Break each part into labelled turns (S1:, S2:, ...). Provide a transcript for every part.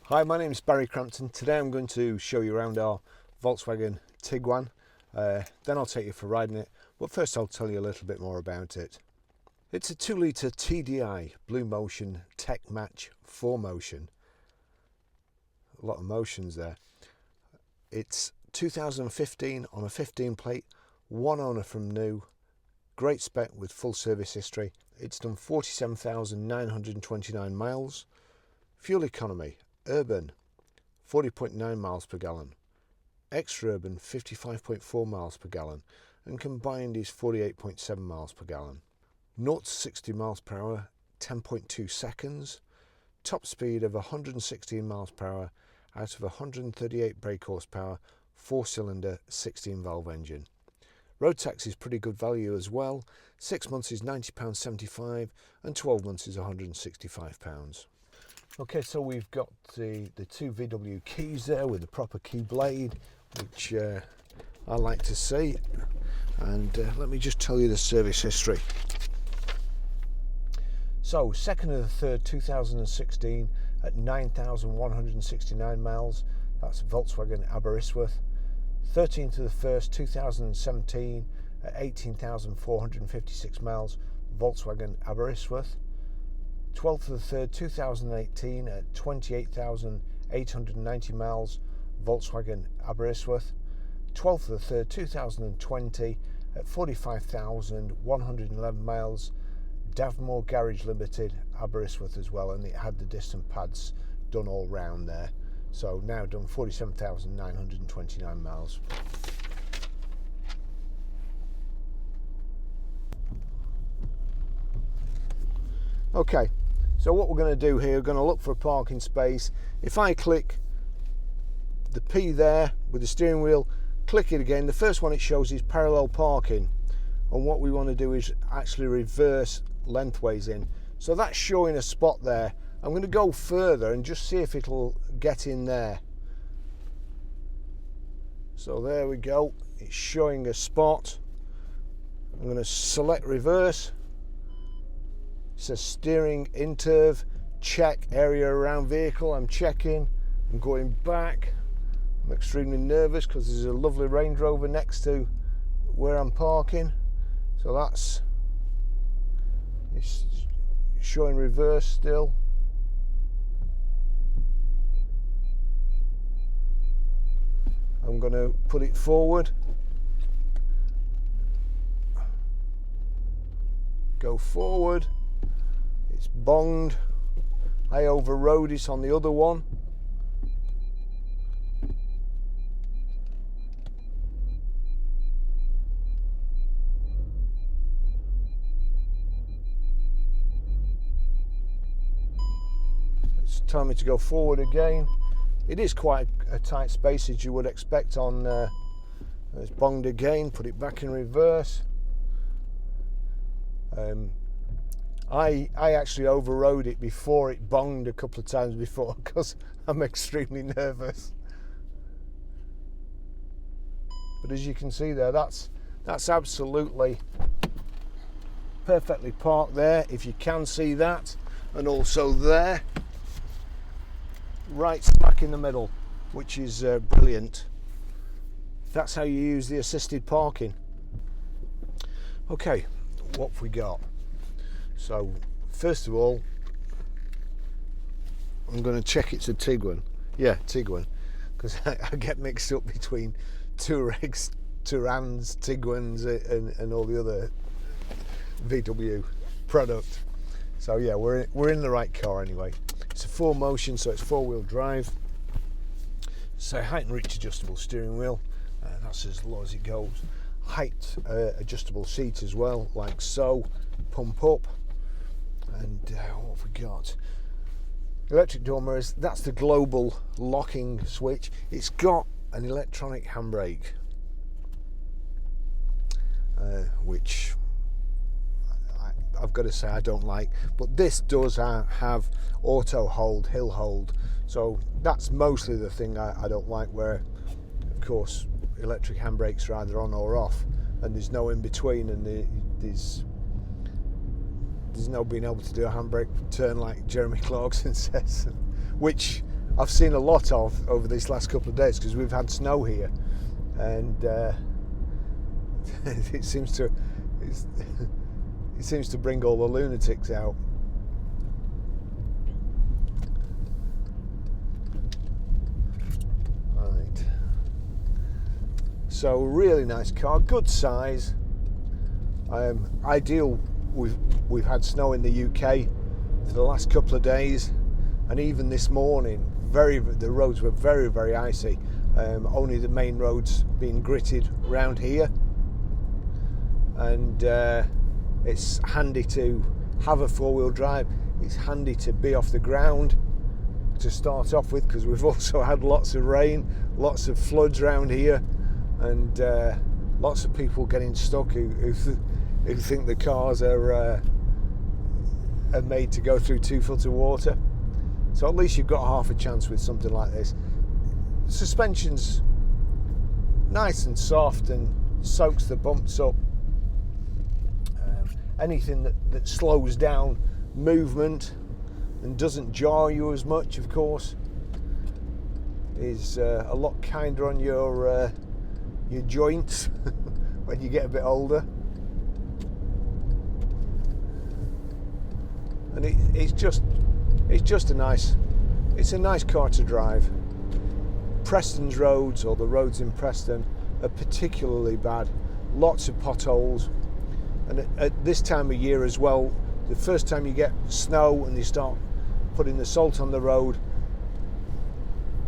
S1: Hi, my name is Barry Crampton. Today I'm going to show you around our Volkswagen Tiguan. Then I'll take you for riding it, but first I'll tell you a little bit more about it. It's a 2-litre TDI BlueMotion Tech Match 4MOTION. A lot of motions there. It's 2015 on a 15 plate, one owner from new, great spec with full service history. It's done 47,929 miles. Fuel economy, urban 40.9 miles per gallon, extra urban 55.4 miles per gallon, and combined is 48.7 miles per gallon. 0 to 60 miles per hour 10.2 seconds, top speed of 116 miles per hour out of 138 brake horsepower, 4-cylinder 16 valve engine. Road tax is pretty good value as well. 6 months is £90.75 and 12 months is £165. Okay, so we've got the two VW keys there with the proper key blade, which I like to see. And let me just tell you the service history. So 2nd of the 3rd 2016 at 9,169 miles, that's Volkswagen Aberystwyth. 13th of the 1st 2017 at 18,456 miles, Volkswagen Aberystwyth. 12th of the 3rd 2018 at 28,890 miles, Volkswagen Aberystwyth. 12th of the 3rd 2020 at 45,111 miles, Davmore Garage Limited, Aberystwyth as well, and it had the distant pads done all round there. So now done 47,929 miles. Okay, so what we're going to do here, we're going to look for a parking space. If I click the P there with the steering wheel, click it again, the first one it shows is parallel parking. And what we want to do is actually reverse lengthways in. So that's showing a spot there. I'm going to go further and just see if it'll get in there. So there we go, it's showing a spot. I'm going to select reverse. It says steering, interv, check area around vehicle. I'm checking, I'm going back. I'm extremely nervous because there's a lovely Range Rover next to where I'm parking. So that's, it's showing reverse still. I'm going to put it forward. Go forward. It's bonged. I overrode it on the other one. It's telling me to go forward again. It is quite a tight space as you would expect on, it's bonged again, put it back in reverse. I actually overrode it before it bonged a couple of times before because I'm extremely nervous. But as you can see there, that's absolutely perfectly parked there, if you can see that, and also there. Right smack in the middle, which is brilliant. That's how you use the assisted parking. Okay, what have we got? So first of all, I'm going to check it's a Tiguan. Yeah, Tiguan, because I get mixed up between Touaregs, Tourans, Tiguans, and all the other VW product. So yeah, we're in the right car anyway. It's a 4MOTION, so it's 4-wheel drive. So height and reach adjustable steering wheel, that's as low as it goes. Height adjustable seat as well, like so. Pump up, and what have we got? Electric door mirrors. That's the global locking switch. It's got an electronic handbrake, which I've got to say I don't like, but this does have auto hold, hill hold, so that's mostly the thing I don't like, where of course electric handbrakes are either on or off and there's no in between, and there's no being able to do a handbrake turn like Jeremy Clarkson says, which I've seen a lot of over these last couple of days, because we've had snow here, and it seems to bring all the lunatics out. Right. So really nice car, good size. Ideal. We've had snow in the UK for the last couple of days, and even this morning, the roads were very, very icy. Only the main roads being gritted around here, and it's handy to have a four-wheel drive. It's handy to be off the ground to start off with, because we've also had lots of rain, lots of floods around here, and lots of people getting stuck who think the cars are made to go through 2 foot of water. So at least you've got half a chance with something like this. Suspension's nice and soft and soaks the bumps up. Anything that slows down movement and doesn't jar you as much, of course, is a lot kinder on your joints when you get a bit older. And it's just a nice car to drive. Preston's roads, or the roads in Preston, are particularly bad. Lots of potholes, and at this time of year as well, the first time you get snow and they start putting the salt on the road,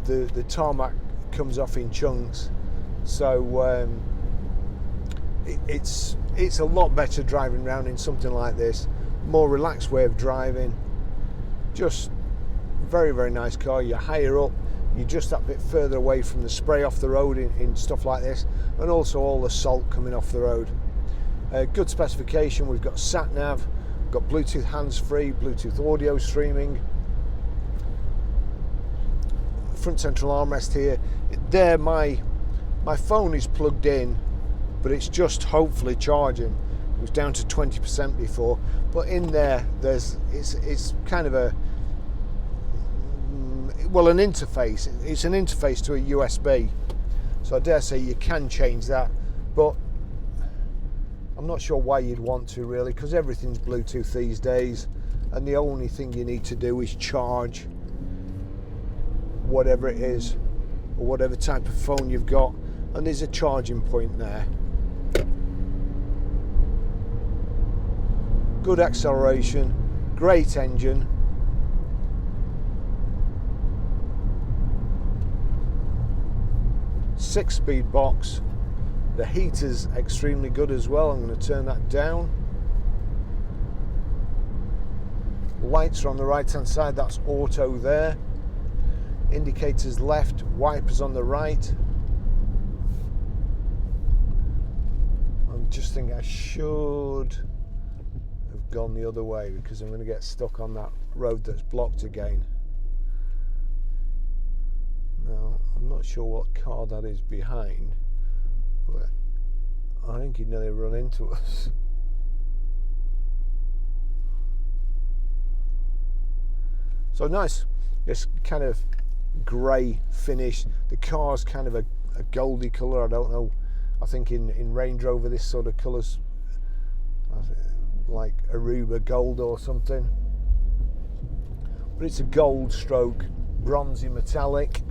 S1: the tarmac comes off in chunks. So it's a lot better driving around in something like this. More relaxed way of driving. Just very, very nice car. You're higher up, you're just that bit further away from the spray off the road in stuff like this, and also all the salt coming off the road. Good specification. We've got sat nav, got Bluetooth hands-free, Bluetooth audio streaming, front central armrest here. There, my phone is plugged in, but it's just hopefully charging. It was down to 20% before, but in there it's kind of an interface. It's an interface to a USB, so I dare say you can change that, but I'm not sure why you'd want to, really, because everything's Bluetooth these days, and the only thing you need to do is charge whatever it is, or whatever type of phone you've got, and there's a charging point there. Good acceleration, great engine. Six-speed box. The heater's extremely good as well. I'm going to turn that down. Lights are on the right hand side, that's auto there. Indicators left, wipers on the right. I'm just thinking I should have gone the other way, because I'm going to get stuck on that road that's blocked again. Now, I'm not sure what car that is behind, but I think he'd nearly run into us. So nice, this kind of grey finish. The car's kind of a goldy colour. I don't know, I think in Range Rover this sort of colour's like Aruba gold or something, but it's a gold stroke bronzy metallic.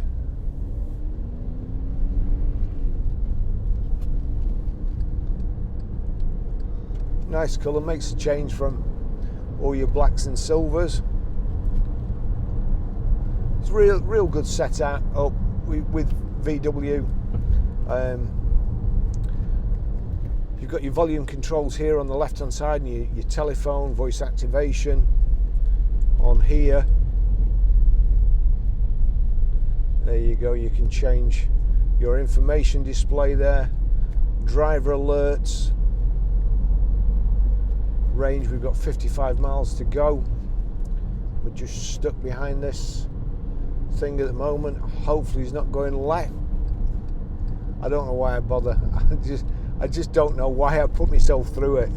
S1: Nice colour, makes a change from all your blacks and silvers. It's real good setup up with VW. You've got your volume controls here on the left hand side, and your telephone, voice activation on here. There you go, you can change your information display there. Driver alerts. Range, we've got 55 miles to go. We're just stuck behind this thing at the moment. Hopefully he's not going left. I don't know why I bother. I just don't know why I put myself through it.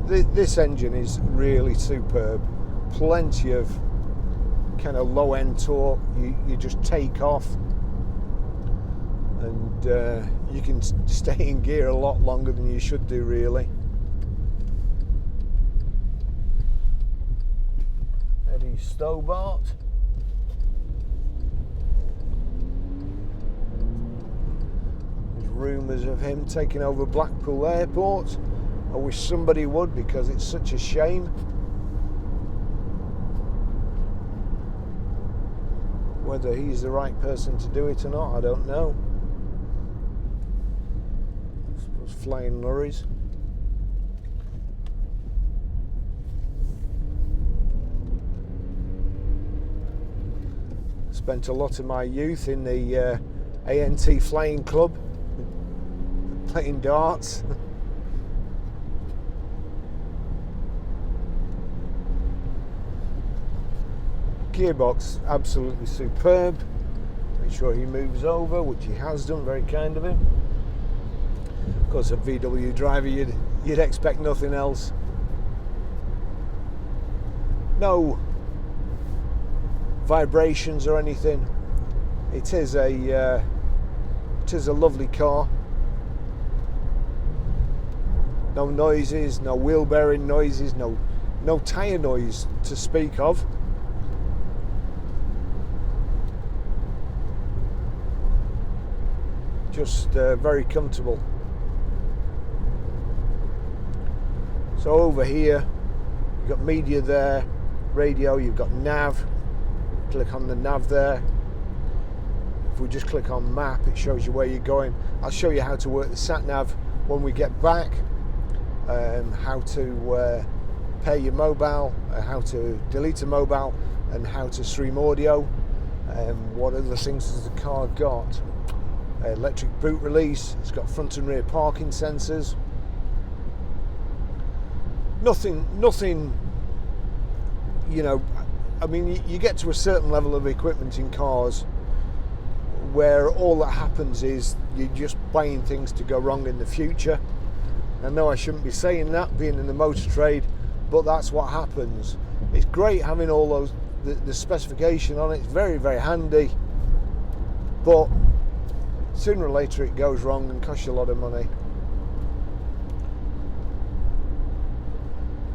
S1: This engine is really superb. Plenty of kind of low end torque. You just take off, and you can stay in gear a lot longer than you should do, really. Eddie Stobart. There's rumours of him taking over Blackpool Airport. I wish somebody would, because it's such a shame. Whether he's the right person to do it or not, I don't know. I suppose flying lorries. Spent a lot of my youth in the ANT Flying Club, playing darts. Gearbox absolutely superb. Make sure he moves over, which he has done, very kind of him. Of course, a VW driver, you'd expect nothing else. No vibrations or anything. It is a lovely car. No noises, no wheel bearing noises, no tyre noise to speak of. Just very comfortable. So over here you've got media there, radio, you've got nav. Click on the nav there. If we just click on map, it shows you where you're going. I'll show you how to work the sat nav when we get back, how to pair your mobile, how to delete a mobile, and how to stream audio. What other things has the car got? Electric boot release. It's got front and rear parking sensors. Nothing, you know, I mean, you get to a certain level of equipment in cars where all that happens is you're just buying things to go wrong in the future. I know I shouldn't be saying that, being in the motor trade, but that's what happens. It's great having all those, the specification on it. It's very, very handy, but sooner or later it goes wrong and costs you a lot of money.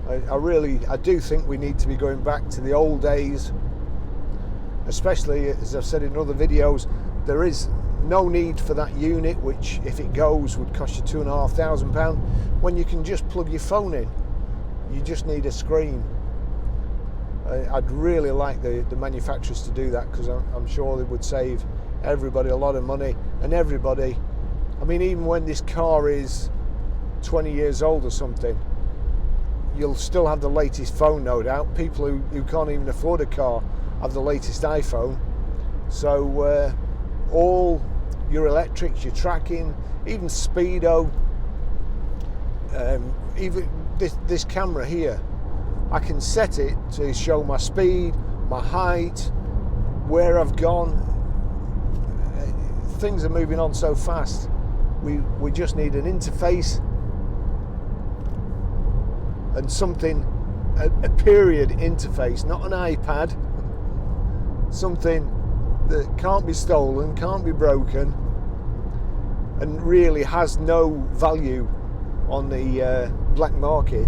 S1: I do think we need to be going back to the old days, especially, as I've said in other videos, there is no need for that unit, which if it goes would cost you £2,500, when you can just plug your phone in. You just need a screen. I'd really like the manufacturers to do that, because I'm sure they would save everybody a lot of money. And everybody, I mean, even when this car is 20 years old or something, you'll still have the latest phone, no doubt. People who can't even afford a car have the latest iPhone. So all your electrics, your tracking, even speedo, even this camera here, I can set it to show my speed, my height, where I've gone. Things are moving on so fast. We just need an interface and something, a period interface, not an iPad, something that can't be stolen, can't be broken, and really has no value on the black market.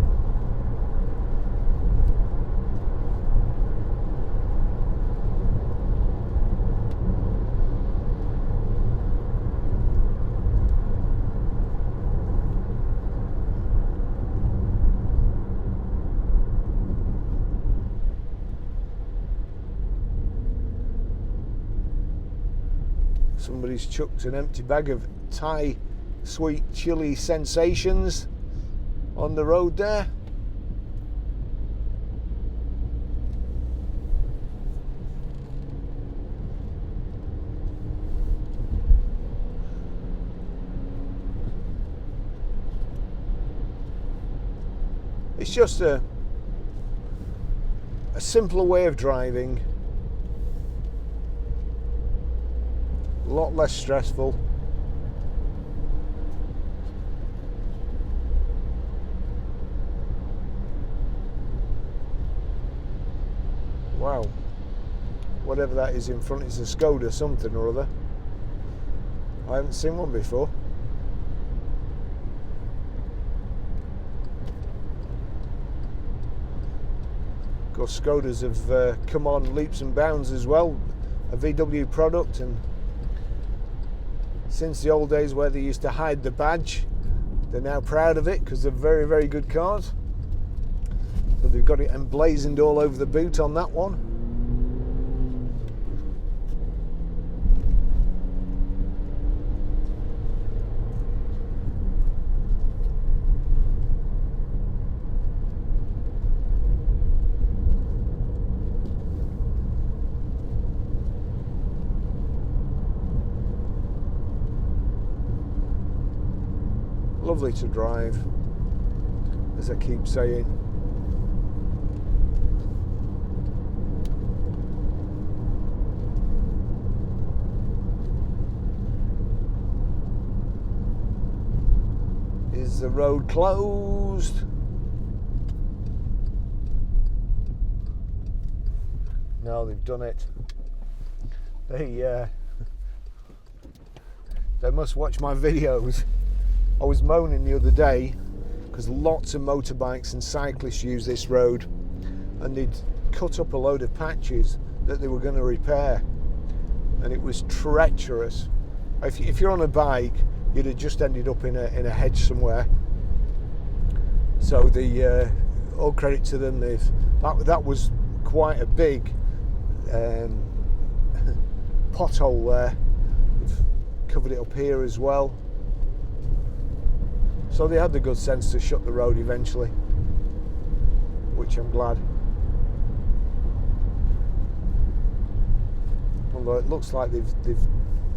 S1: Somebody's chucked an empty bag of Thai sweet chili sensations on the road there. It's just a simpler way of driving. A lot less stressful. Wow, whatever that is in front is a Skoda something or other. I haven't seen one before. Of course, Skodas have come on leaps and bounds as well, a VW product, and since the old days where they used to hide the badge, they're now proud of it because they're very, very good cars. So they've got it emblazoned all over the boot on that one. Lovely to drive, as I keep saying. Is the road closed? No, they've done it. They must watch my videos. I was moaning the other day because lots of motorbikes and cyclists use this road, and they'd cut up a load of patches that they were going to repair, and it was treacherous. If you're on a bike, you'd have just ended up in a hedge somewhere. So all credit to them. That was quite a big pothole there. They've covered it up here as well. So they had the good sense to shut the road eventually, which I'm glad. Although it looks like they've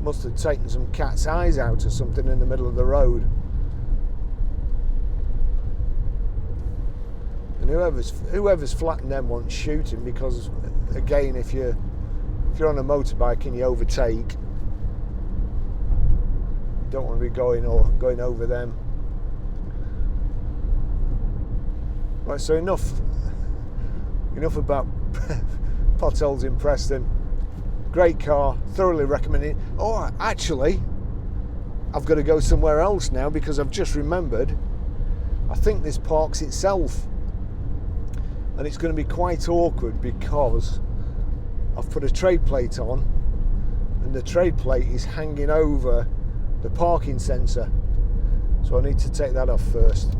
S1: must have taken some cat's eyes out or something in the middle of the road. And whoever's flattened them wants shooting, because again, if you're on a motorbike and you overtake, you don't want to be going over them. Right, so enough about potholes in Preston. Great car, thoroughly recommend it. Oh, actually, I've got to go somewhere else now because I've just remembered, I think this parks itself, and it's going to be quite awkward because I've put a trade plate on and the trade plate is hanging over the parking sensor, so I need to take that off first.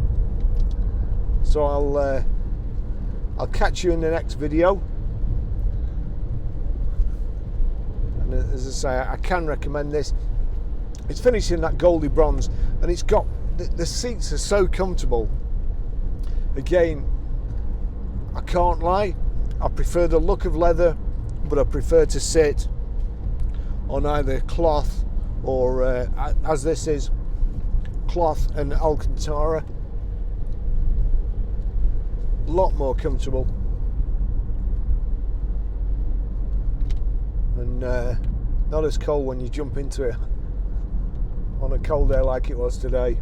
S1: So I'll catch you in the next video. And as I say, I can recommend this. It's finished in that goldy bronze, and it's got the seats are so comfortable. Again, I can't lie, I prefer the look of leather, but I prefer to sit on either cloth or as this is, cloth and Alcantara. A lot more comfortable, and not as cold when you jump into it on a cold day like it was today.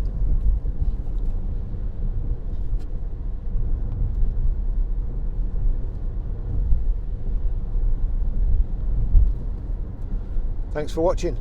S1: Thanks for watching.